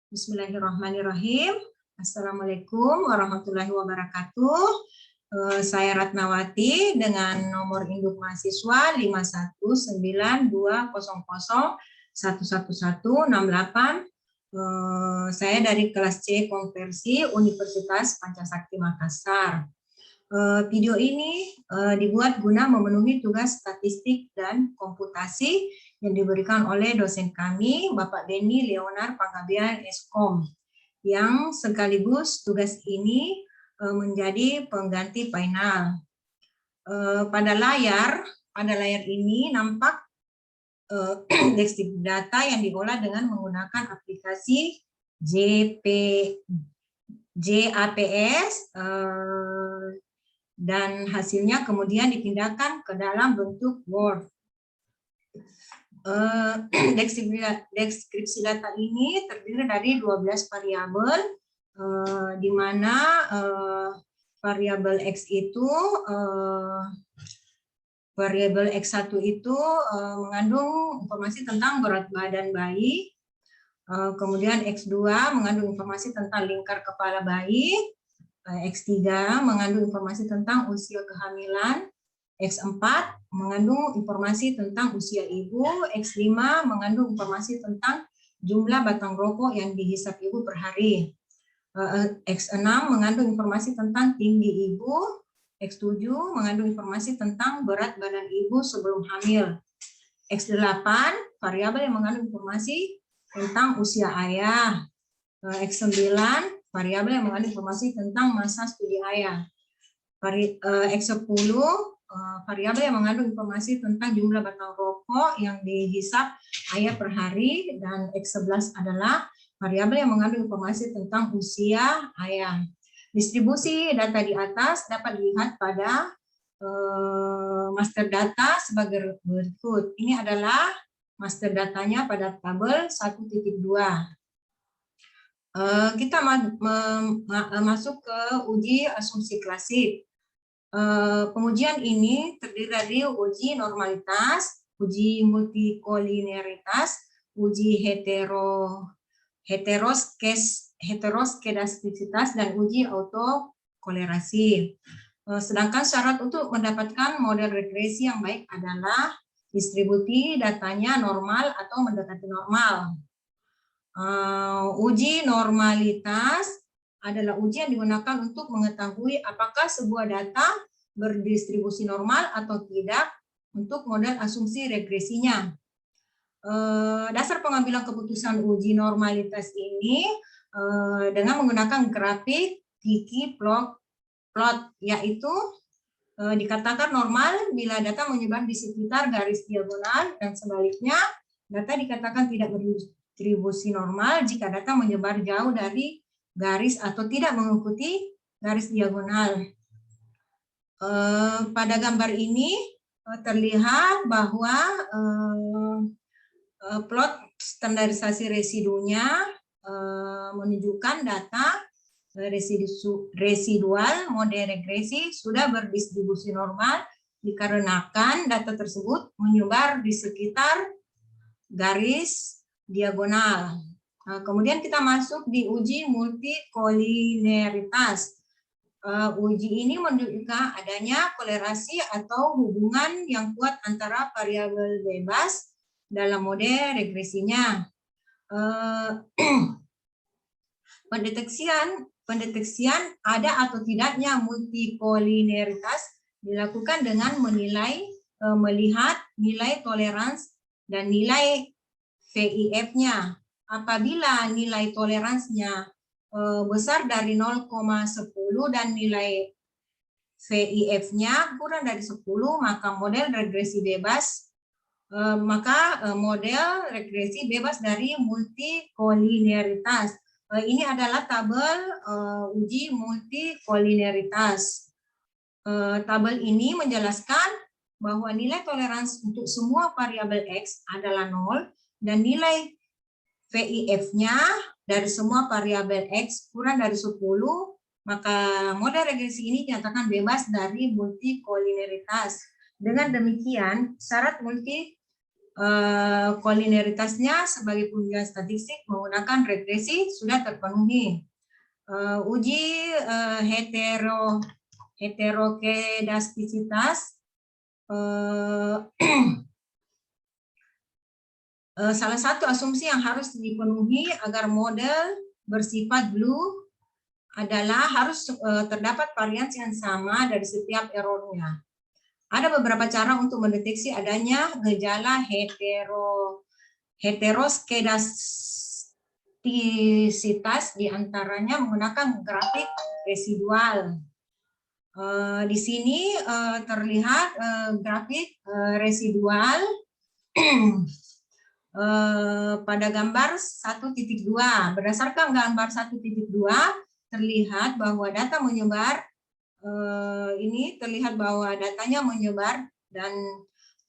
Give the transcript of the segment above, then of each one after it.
Bismillahirrahmanirrahim. Assalamualaikum warahmatullahi wabarakatuh. Saya Ratnawati dengan nomor induk mahasiswa 51920011168. Saya dari kelas C Konversi Universitas Pancasakti Makassar. Video ini dibuat guna memenuhi tugas statistik dan komputasi yang diberikan oleh dosen kami, Bapak Beni Leonard Panggabean Eskom, yang sekaligus tugas ini menjadi pengganti final. Pada layar ini nampak deskripsi data yang diolah dengan menggunakan aplikasi JAPS dan hasilnya kemudian dipindahkan ke dalam bentuk Word. Deskripsi data ini terdiri dari 12 variabel, di mana variabel X itu variabel X1 itu mengandung informasi tentang berat badan bayi, kemudian X2 mengandung informasi tentang lingkar kepala bayi, X3 mengandung informasi tentang usia kehamilan, X4 mengandung informasi tentang usia ibu, X5 mengandung informasi tentang jumlah batang rokok yang dihisap ibu per hari, X6 mengandung informasi tentang tinggi ibu, X7 mengandung informasi tentang berat badan ibu sebelum hamil, X8 variabel yang mengandung informasi tentang usia ayah, X9 variabel yang mengandung informasi tentang masa studi ayah, X10 variabel yang mengandung informasi tentang jumlah batang rokok yang dihisap ayah per hari, dan X11 adalah variabel yang mengandung informasi tentang usia ayah. Distribusi data di atas dapat dilihat pada master data sebagai berikut. Ini adalah master datanya pada tabel 1.2. Kita masuk ke uji asumsi klasik. Pengujian ini terdiri dari uji normalitas, uji multikolinearitas, uji heteroskedastisitas, dan uji autokolerasi. Sedangkan syarat untuk mendapatkan model regresi yang baik adalah distribusi datanya normal atau mendekati normal. Uji normalitas adalah uji yang digunakan untuk mengetahui apakah sebuah data berdistribusi normal atau tidak untuk model asumsi regresinya. Dasar pengambilan keputusan uji normalitas ini dengan menggunakan grafik Kiki plot, yaitu dikatakan normal bila data menyebar di sekitar garis diagonal, dan sebaliknya data dikatakan tidak berdistribusi normal jika data menyebar jauh dari garis atau tidak mengikuti garis diagonal. Pada gambar ini terlihat bahwa plot standarisasi residunya menunjukkan data residual model regresi sudah berdistribusi normal dikarenakan data tersebut menyebar di sekitar garis diagonal. Kemudian kita masuk di uji multikolinearitas. Uji ini menunjukkan adanya kolerasi atau hubungan yang kuat antara variabel bebas dalam model regresinya. Pendeteksian ada atau tidaknya multikolinearitas dilakukan dengan melihat nilai toleransi dan nilai VIF-nya. Apabila nilai toleransinya besar dari 0,10 dan nilai VIF-nya kurang dari 10, maka model regresi bebas dari multikolinearitas. Ini adalah tabel uji multikolinearitas. Tabel ini menjelaskan bahwa nilai toleransi untuk semua variabel X adalah 0 dan nilai VIF-nya dari semua variabel X kurang dari 10, maka model regresi ini dinyatakan bebas dari multikolinearitas. Dengan demikian, syarat kolineritasnya sebagai penunjang statistik menggunakan regresi sudah terpenuhi. Uji heterokedastisitas salah satu asumsi yang harus dipenuhi agar model bersifat blue adalah harus terdapat varians yang sama dari setiap errornya. Ada beberapa cara untuk mendeteksi adanya gejala heteroskedastisitas, diantaranya menggunakan grafik residual. Di sini terlihat grafik residual pada gambar 1.2. Berdasarkan gambar 1.2 terlihat bahwa data menyebar, ini terlihat bahwa datanya menyebar dan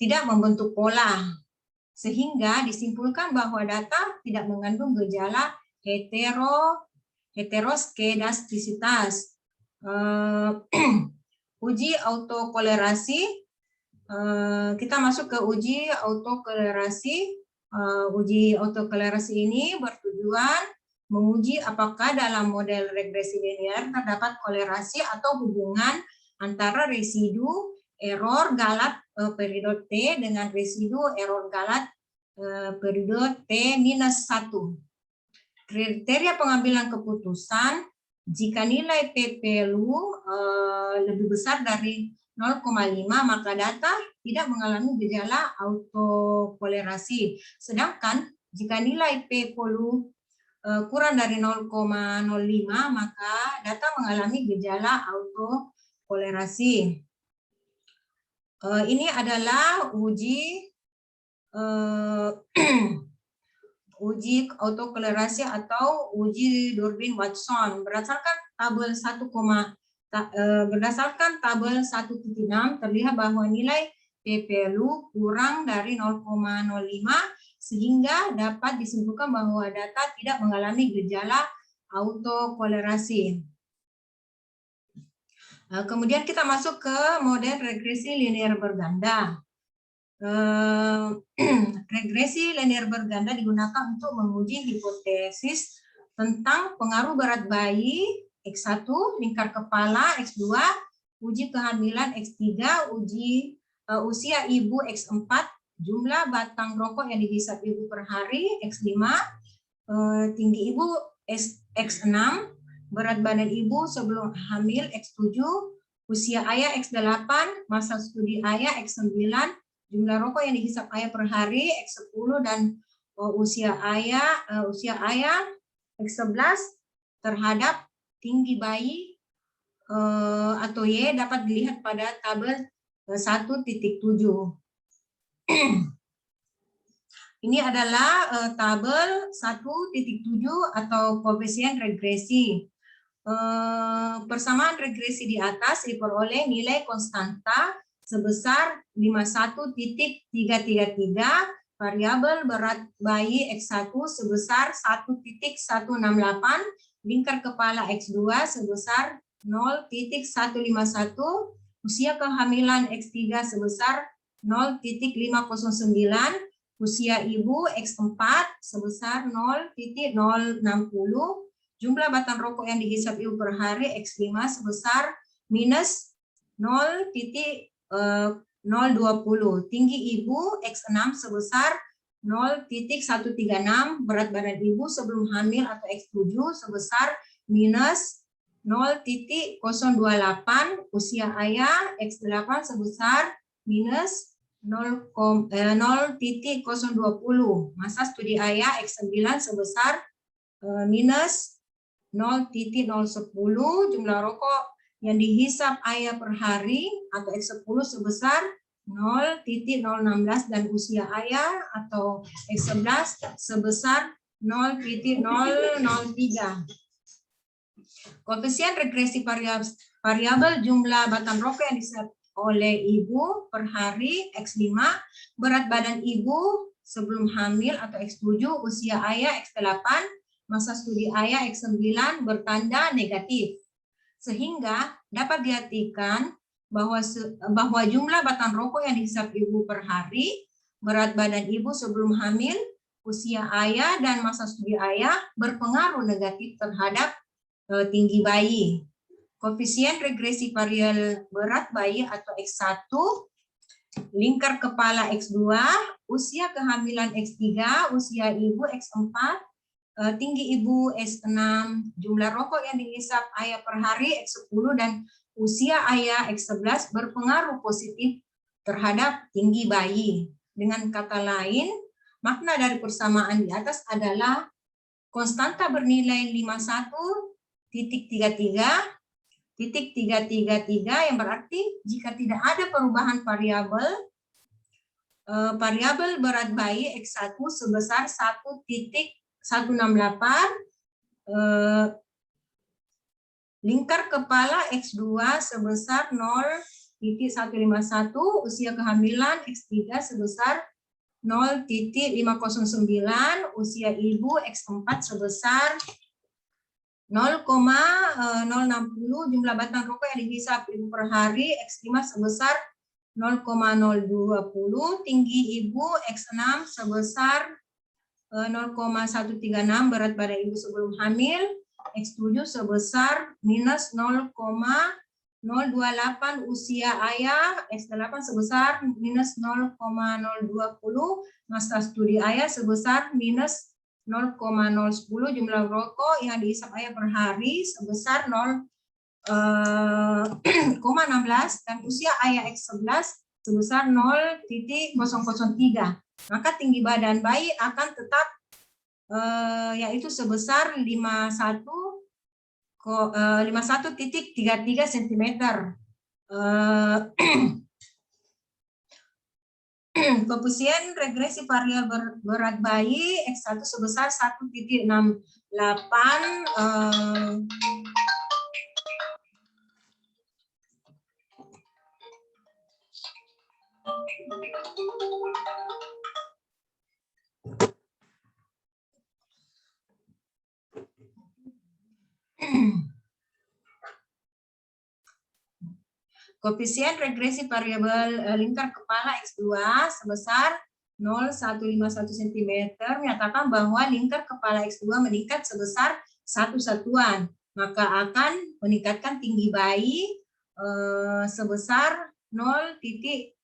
tidak membentuk pola, sehingga disimpulkan bahwa data tidak mengandung gejala heteroskedastisitas. Uji autokolerasi, kita masuk ke uji autokolerasi. Uji autokolerasi ini bertujuan menguji apakah dalam model regresi linear terdapat kolerasi atau hubungan antara residu error galat periode T dengan residu error galat periode T-1. Kriteria pengambilan keputusan, jika nilai p-value lebih besar dari 0,5 maka data tidak mengalami gejala autokolerasi. Sedangkan jika nilai p-value kurang dari 0,05 maka data mengalami gejala autokolerasi. Ini adalah uji uji autokolerasi atau uji Durbin-Watson berdasarkan tabel 1,6 terlihat bahwa nilai p-value kurang dari 0,05 sehingga dapat disimpulkan bahwa data tidak mengalami gejala autokolerasi. Kemudian kita masuk ke model regresi linear berganda. Regresi linear berganda digunakan untuk menguji hipotesis tentang pengaruh berat bayi X1, lingkar kepala X2, uji kehamilan X3, uji usia ibu X4, jumlah batang rokok yang dihisap ibu per hari X5, tinggi ibu X6, berat badan ibu sebelum hamil X7, usia ayah X8, masa studi ayah X9, jumlah rokok yang dihisap ayah per hari X10 dan usia ayah X11 terhadap tinggi bayi atau Y dapat dilihat pada tabel 1.7. Ini adalah tabel 1.7 atau koefisien regresi. Persamaan regresi di atas diperoleh nilai konstanta sebesar 51.333, variabel berat bayi X1 sebesar 1.168, lingkar kepala X2 sebesar 0.151, usia kehamilan X3 sebesar 0.509, usia ibu X4 sebesar 0.060, jumlah batang rokok yang dihisap ibu per hari X5 sebesar minus 0.020, tinggi ibu X6 sebesar 0.136, berat badan ibu sebelum hamil atau X7 sebesar minus 0.028, usia ayah X8 sebesar minus 0.020, masa studi ayah X9 sebesar minus 0.010, jumlah rokok yang dihisap ayah per hari atau X10 sebesar 0.016 dan usia ayah atau X11 sebesar 0.003. Koefisien regresi variabel jumlah batang rokok yang dihisap oleh ibu per hari X5, berat badan ibu sebelum hamil atau X7, usia ayah X8, masa studi ayah X9 bertanda negatif. Sehingga dapat diartikan bahwa jumlah batang rokok yang dihisap ibu per hari berat badan ibu sebelum hamil, usia ayah, dan masa studi ayah berpengaruh negatif terhadap tinggi bayi. Koefisien regresi variabel berat bayi atau X1, lingkar kepala X2, usia kehamilan X3, usia ibu X4, tinggi ibu X6, jumlah rokok yang dihisap ayah per hari X10, dan usia ayah X11 berpengaruh positif terhadap tinggi bayi. Dengan kata lain, makna dari persamaan di atas adalah konstanta bernilai 51.333 yang berarti jika tidak ada perubahan variabel berat bayi X1 sebesar 1.168, lingkar kepala X2 sebesar 0.151, usia kehamilan X3 sebesar 0.509, usia ibu X4 sebesar 0,060, jumlah batang rokok yang dihisap ibu per hari X5 sebesar 0,020, tinggi ibu X6 sebesar 0,136, berat badan ibu sebelum hamil X7 sebesar minus 0,028, usia ayah X8 sebesar minus 0,020, masa studi ayah sebesar minus 0,010, jumlah rokok yang dihisap ayah per hari sebesar 0,16, dan usia ayah X11 sebesar 0,003. Maka tinggi badan bayi akan tetap yaitu sebesar 51.33 cm. Koefisien regresi variabel berat bayi X1 sebesar 1.68, koefisien regresi variabel lingkar kepala X2 sebesar 0,151 cm menyatakan bahwa lingkar kepala X2 meningkat sebesar 1 satuan, maka akan meningkatkan tinggi bayi sebesar 0,151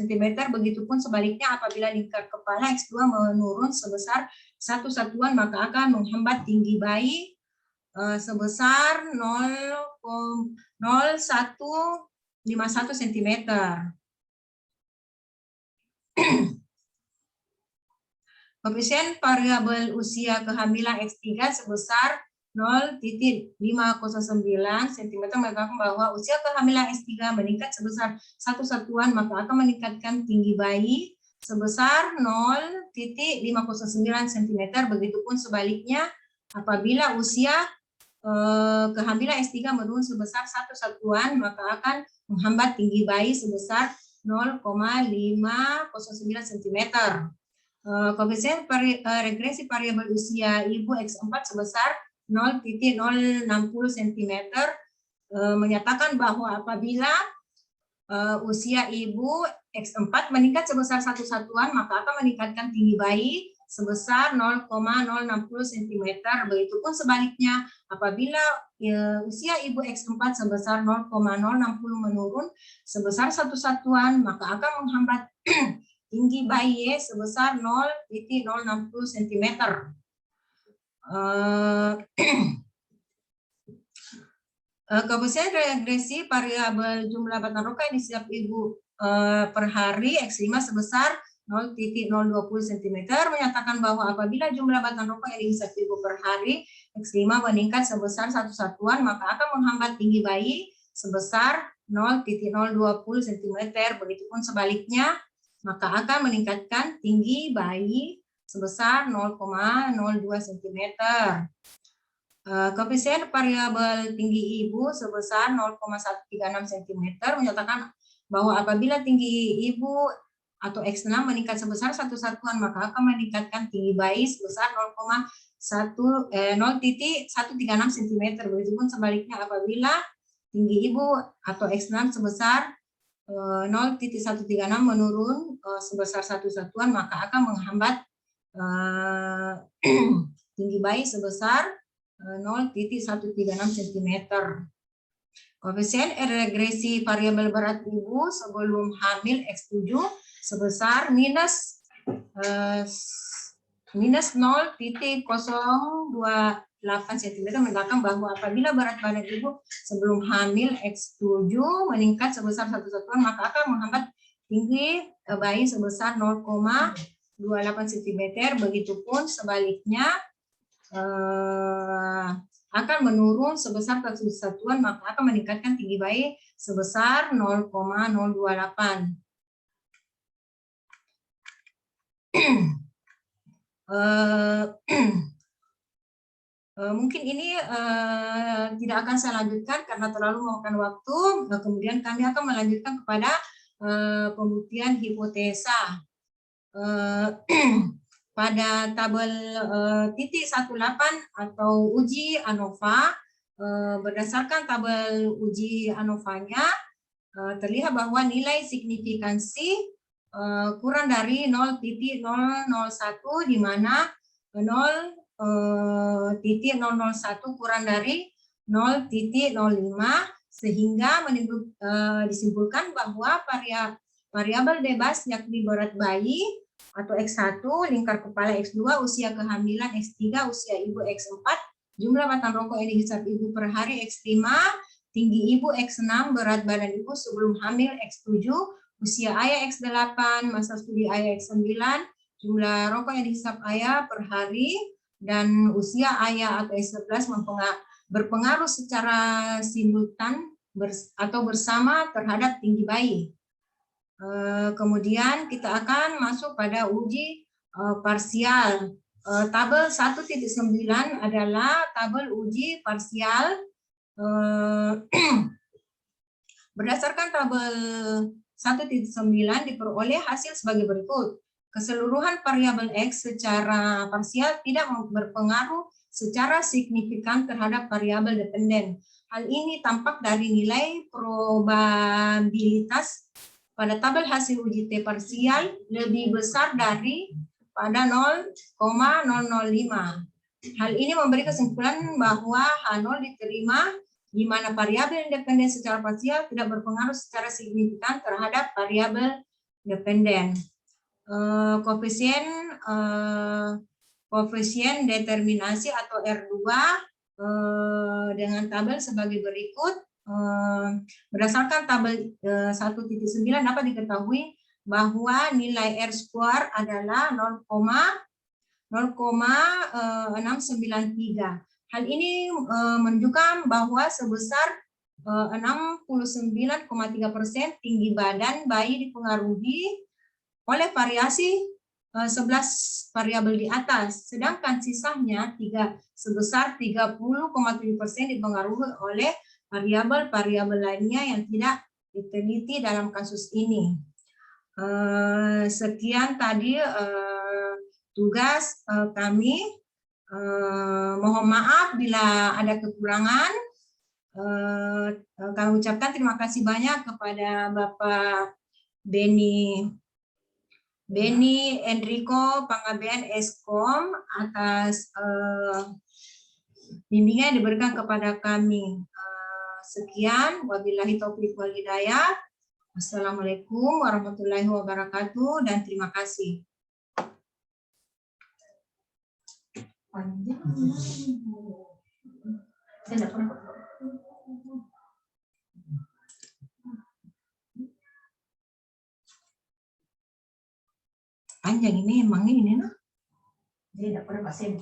cm. Begitupun sebaliknya, apabila lingkar kepala X2 menurun sebesar 1 satuan, maka akan menghambat tinggi bayi sebesar 0,0151 cm. Koefisien variabel usia kehamilan X3 sebesar 0,509 cm menunjukkan bahwa usia kehamilan X3 meningkat sebesar 1 satuan, maka akan meningkatkan tinggi bayi sebesar 0,509 cm. Begitupun sebaliknya, apabila usia kehamilan S3 menurun sebesar 1 satuan, maka akan menghambat tinggi bayi sebesar 0,509 cm. Koefisien regresi variabel usia ibu X4 sebesar 0,060 cm menyatakan bahwa apabila usia ibu X4 meningkat sebesar 1 satuan, maka akan meningkatkan tinggi bayi sebesar 0,060 cm. Begitupun sebaliknya, apabila usia ibu X4 sebesar 0,060 menurun sebesar 1 satuan, maka akan menghambat tinggi bayi sebesar 0,060 cm. Koefisien regresi variabel jumlah batang rokok yang dihisap ibu per hari X5 sebesar 0,020 cm menyatakan bahwa apabila jumlah batang rokok yang dihisap ibu per hari X5 meningkat sebesar 1 satuan, maka akan menghambat tinggi bayi sebesar 0,020 cm. Begitupun sebaliknya, maka akan meningkatkan tinggi bayi sebesar 0,02 cm. Koefisien variabel tinggi ibu sebesar 0,136 cm menyatakan bahwa apabila tinggi ibu atau X6 meningkat sebesar 1 satuan, maka akan meningkatkan tinggi bayi sebesar 0,136 cm. Begitupun sebaliknya, apabila tinggi ibu atau X6 sebesar 0,136 menurun sebesar 1 satuan, maka akan menghambat tinggi bayi sebesar 0,136 cm. Koefisien regresi variabel berat ibu sebelum hamil X7 sebesar minus 0,028 cm, menandakan bahwa apabila berat badan ibu sebelum hamil X7 meningkat sebesar 1 satuan, maka akan menghambat tinggi bayi sebesar 0,28 cm. Begitupun sebaliknya akan menurun sebesar 1 satuan, maka akan meningkatkan tinggi bayi sebesar 0,028. Mungkin ini tidak akan saya lanjutkan karena terlalu memakan waktu. Kemudian kami akan melanjutkan kepada pembuktian hipotesa. Pada tabel titik 18 atau uji ANOVA, berdasarkan tabel uji ANOVA-nya, terlihat bahwa nilai signifikansi kurang dari 0,001, di mana 0,001 kurang dari 0,05, sehingga disimpulkan bahwa variabel bebas yakni berat bayi atau X1, lingkar kepala X2, usia kehamilan X3, usia ibu X4, jumlah batang rokok yang dihisap ibu per hari X5, tinggi ibu X6, berat badan ibu sebelum hamil X7, usia ayah X8, masa studi ayah X9, jumlah rokok yang dihisap ayah per hari, dan usia ayah atau X11 berpengaruh secara simultan atau bersama terhadap tinggi bayi. Kemudian kita akan masuk pada uji parsial. Tabel 1.9 adalah tabel uji parsial. Berdasarkan tabel 1.9 diperoleh hasil sebagai berikut. Keseluruhan variabel X secara parsial tidak berpengaruh secara signifikan terhadap variabel dependen. Hal ini tampak dari nilai probabilitas pada tabel hasil uji T parsial lebih besar dari pada 0,005. Hal ini memberi kesimpulan bahwa H0 diterima di mana variabel independen secara parsial tidak berpengaruh secara signifikan terhadap variabel dependen. Koefisien determinasi atau R2 dengan tabel sebagai berikut. Berdasarkan tabel 1.9 dapat diketahui bahwa nilai R square adalah 0,693. Hal ini menunjukkan bahwa sebesar 69,3% tinggi badan bayi dipengaruhi oleh variasi 11 variabel di atas, sedangkan sisanya sebesar 30,7% dipengaruhi oleh variabel-variabel lainnya yang tidak diteliti dalam kasus ini. Sekian tadi tugas kami. Mohon maaf bila ada kekurangan. Kami ucapkan terima kasih banyak kepada Bapak Beni Enrico Panggabean Eskom atas bimbingan yang diberikan kepada kami. Sekian, wabillahi taufiq wal hidayah. Wassalamualaikum warahmatullahi wabarakatuh dan terima kasih. Panjang ini emangnya ini nah. Dia tidak pernah pasien